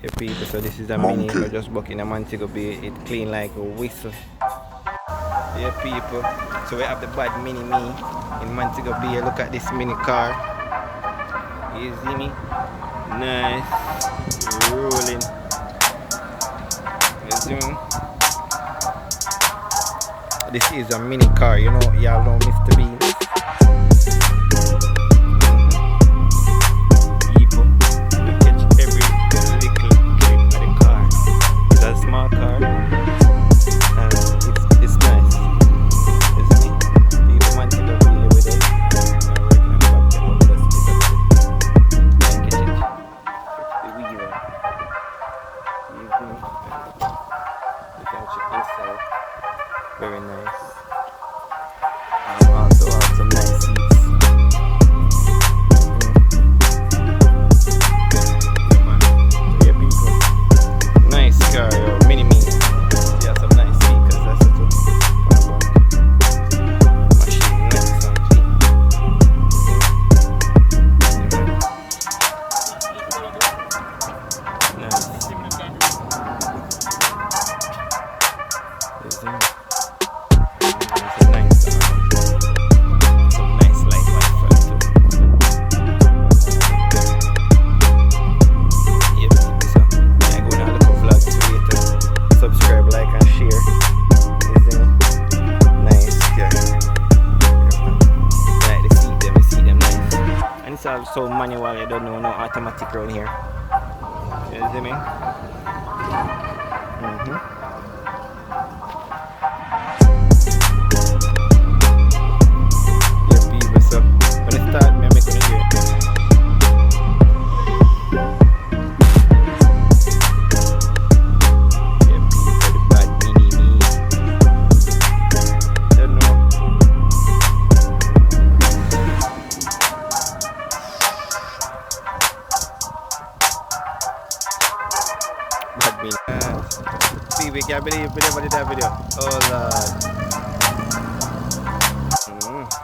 Yeah, people, so this is a mini, so just buck in a Montego Bay. It clean like a whistle. Yeah, people, so we have the bad mini me in Montego Bay. Look at this mini car. You see me? Nice. Rolling. You see me? This is a mini car, you know, y'all know Mr. Bean. People, you catch every little clip of the car. It's a small car, and it's nice. Isn't it? People want to go really with it. I'm working on the back end, but that's it. Catch it. Catch the wheel. You can check inside. Very nice. Also have some nice seats. Yeah, man. Yeah, people. Nice car, yo. Mini me. Yeah, some nice speakers. That's it. Machine nice and clean. Nice. Isn't it? Subscribe, like, and share. Isn't it? Nice, yeah. Like the seat them, you see them nice. And it's also manual, you don't know, no automatic around here. You see me? Yeah, people, so when it start, me make it hear. See, we can't believe we never did that video. Oh Lord.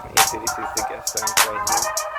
You see, this is the gas tank right here.